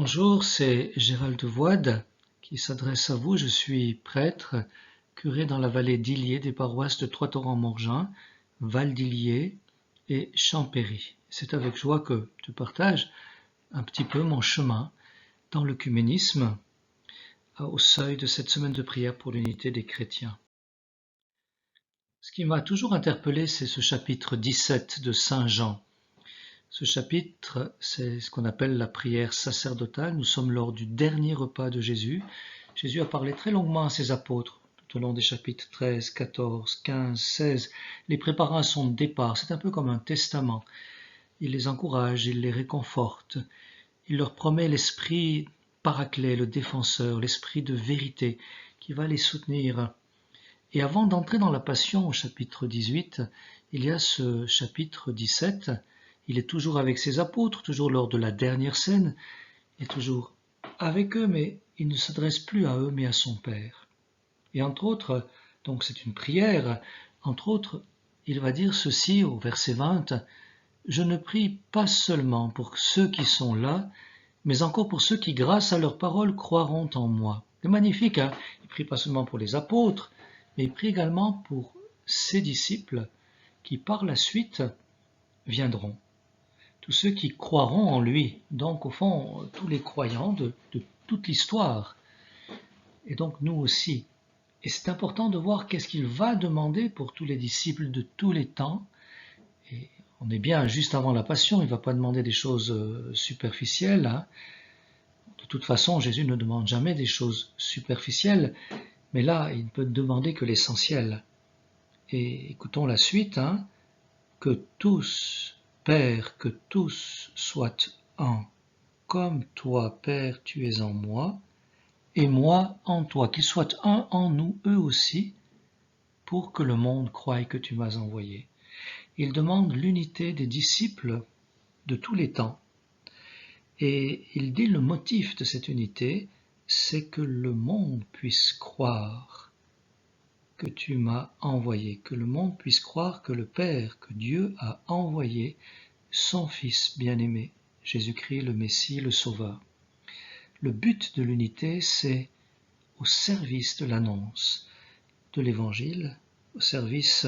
Bonjour, c'est Gérald de Voide qui s'adresse à vous. Je suis prêtre, curé dans la vallée d'Illiers des paroisses de Trois-Torrents-Morgin, Val d'Illiers et Champéry. C'est avec joie que je partage un petit peu mon chemin dans l'œcuménisme au seuil de cette semaine de prière pour l'unité des chrétiens. Ce qui m'a toujours interpellé, c'est ce chapitre 17 de Saint Jean. Ce chapitre, c'est ce qu'on appelle la prière sacerdotale. Nous sommes lors du dernier repas de Jésus. Jésus a parlé très longuement à ses apôtres tout au long des chapitres 13, 14, 15, 16, les préparant à son départ. C'est un peu comme un testament. Il les encourage, il les réconforte. Il leur promet l'esprit paraclet, le défenseur, l'esprit de vérité qui va les soutenir. Et avant d'entrer dans la Passion au chapitre 18, il y a ce chapitre 17. Il est toujours avec ses apôtres, toujours lors de la dernière scène, il est toujours avec eux, mais il ne s'adresse plus à eux, mais à son Père. Et entre autres, donc c'est une prière, entre autres, il va dire ceci au verset 20, « Je ne prie pas seulement pour ceux qui sont là, mais encore pour ceux qui, grâce à leur parole, croiront en moi. » C'est magnifique, hein? Il ne prie pas seulement pour les apôtres, mais il prie également pour ses disciples qui par la suite viendront. Tous ceux qui croiront en lui, donc au fond tous les croyants de toute l'histoire, et donc nous aussi. Et c'est important de voir qu'est-ce qu'il va demander pour tous les disciples de tous les temps. Et on est bien juste avant la Passion, il ne va pas demander des choses superficielles. Hein. De toute façon, Jésus ne demande jamais des choses superficielles, mais là, il ne peut demander que l'essentiel. Et écoutons la suite, hein, que tous, Père, que tous soient un, comme toi, Père, tu es en moi, et moi en toi, qu'ils soient un en nous, eux aussi, pour que le monde croie que tu m'as envoyé. Il demande l'unité des disciples de tous les temps. Et il dit le motif de cette unité, c'est que le monde puisse croire que tu m'as envoyé, que le monde puisse croire que le Père, que Dieu a envoyé son Fils bien-aimé, Jésus-Christ le Messie, le Sauveur. Le but de l'unité, c'est au service de l'annonce de l'Évangile, au service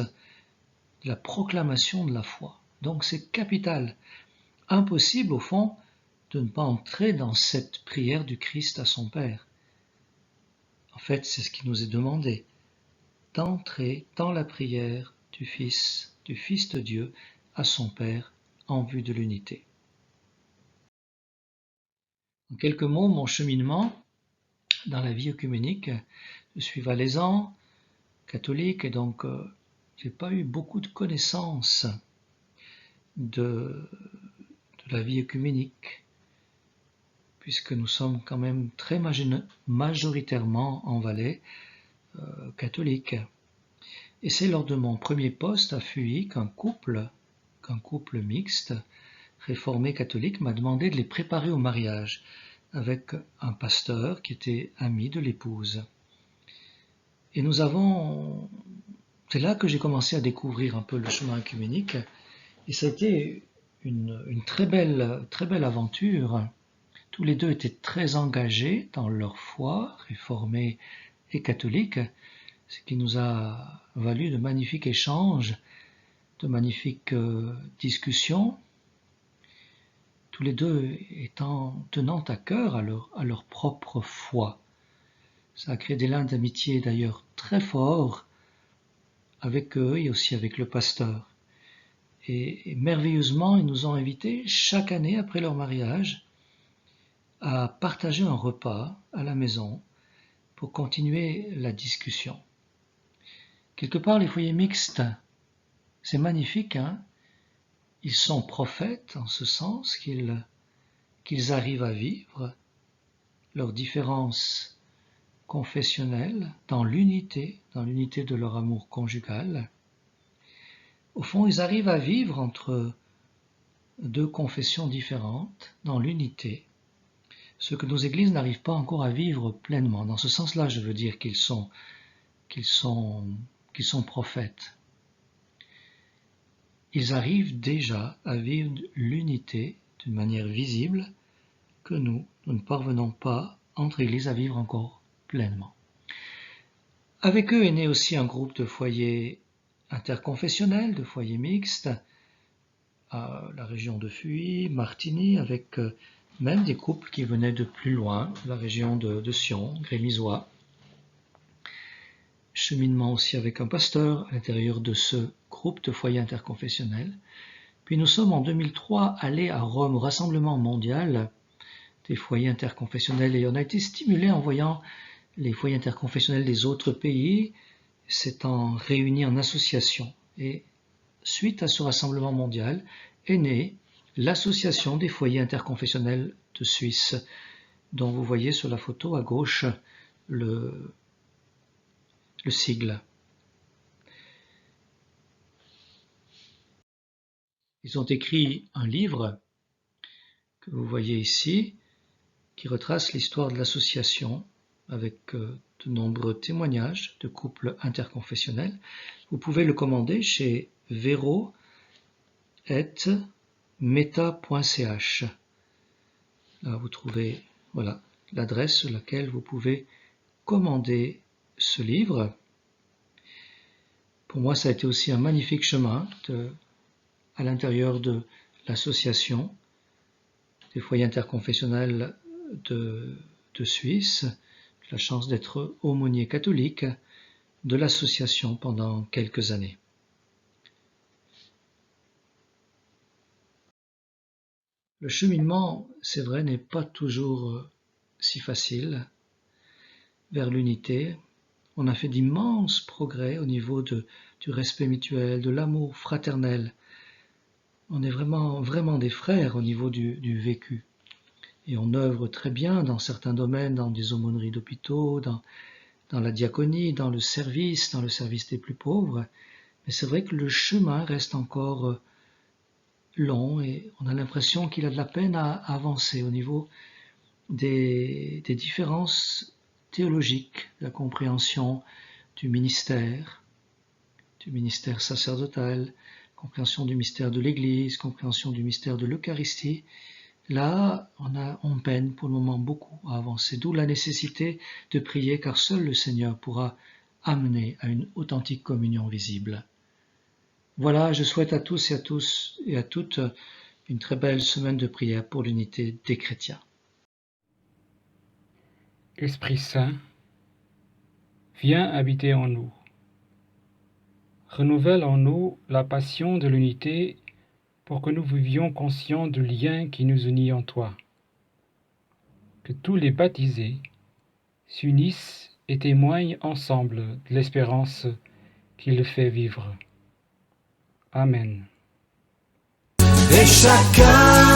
de la proclamation de la foi. Donc c'est capital. Impossible, au fond, de ne pas entrer dans cette prière du Christ à son Père. En fait, c'est ce qui nous est demandé, d'entrer dans la prière du Fils de Dieu à son Père en vue de l'unité. En quelques mots, mon cheminement dans la vie œcuménique, je suis valaisan, catholique, et donc j'ai pas eu beaucoup de connaissances de la vie œcuménique, puisque nous sommes quand même très majoritairement en Valais catholiques. Et c'est lors de mon premier poste à Fuy qu'un couple mixte, réformé catholique, m'a demandé de les préparer au mariage avec un pasteur qui était ami de l'épouse. Et c'est là que j'ai commencé à découvrir un peu le chemin œcuménique, et ça a été une très belle aventure. Tous les deux étaient très engagés dans leur foi, réformés et catholiques, ce qui nous a valu de magnifiques échanges, de magnifiques discussions, tous les deux tenant à cœur à leur propre foi. Ça a créé des liens d'amitié d'ailleurs très forts avec eux et aussi avec le pasteur. Et merveilleusement, ils nous ont invités chaque année après leur mariage à partager un repas à la maison pour continuer la discussion. Quelque part, les foyers mixtes, c'est magnifique, hein? Ils sont prophètes en ce sens qu'ils arrivent à vivre leurs différences confessionnelles dans l'unité de leur amour conjugal. Au fond, ils arrivent à vivre entre deux confessions différentes dans l'unité, ce que nos églises n'arrivent pas encore à vivre pleinement. Dans ce sens-là, je veux dire qu'ils sont prophètes. Ils arrivent déjà à vivre l'unité d'une manière visible que nous, nous ne parvenons pas, entre églises, à vivre encore pleinement. Avec eux est né aussi un groupe de foyers interconfessionnels, de foyers mixtes, à la région de Fuy, Martigny, avec même des couples qui venaient de plus loin, la région de Sion, Grémisois. Cheminement aussi avec un pasteur à l'intérieur de ce groupe de foyers interconfessionnels. Puis nous sommes en 2003 allés à Rome au Rassemblement mondial des foyers interconfessionnels et on a été stimulés en voyant les foyers interconfessionnels des autres pays s'étant réunis en association. Et suite à ce rassemblement mondial est née l'Association des foyers interconfessionnels de Suisse, dont vous voyez sur la photo à gauche le sigle. Ils ont écrit un livre que vous voyez ici, qui retrace l'histoire de l'association avec de nombreux témoignages de couples interconfessionnels. Vous pouvez le commander chez vero@meta.ch. Là, vous trouvez l'adresse sur laquelle vous pouvez commander ce livre. Pour moi, ça a été aussi un magnifique chemin à l'intérieur de l'association des foyers interconfessionnels de Suisse. J'ai la chance d'être aumônier catholique de l'association pendant quelques années. Le cheminement, c'est vrai, n'est pas toujours si facile vers l'unité. On a fait d'immenses progrès au niveau du respect mutuel, de l'amour fraternel. On est vraiment des frères au niveau du vécu. Et on œuvre très bien dans certains domaines, dans des aumôneries d'hôpitaux, dans la diaconie, dans le service des plus pauvres. Mais c'est vrai que le chemin reste encore long et on a l'impression qu'il a de la peine à avancer au niveau des différences théologiques, de la compréhension du ministère sacerdotal, compréhension du mystère de l'Église, compréhension du mystère de l'Eucharistie. Là, on peine pour le moment beaucoup à avancer, d'où la nécessité de prier, car seul le Seigneur pourra amener à une authentique communion visible. Voilà, je souhaite à tous et à toutes une très belle semaine de prière pour l'unité des chrétiens. Esprit Saint, viens habiter en nous. Renouvelle en nous la passion de l'unité pour que nous vivions conscients du lien qui nous unit en toi. Que tous les baptisés s'unissent et témoignent ensemble de l'espérance qui le fait vivre. Amen. Et chacun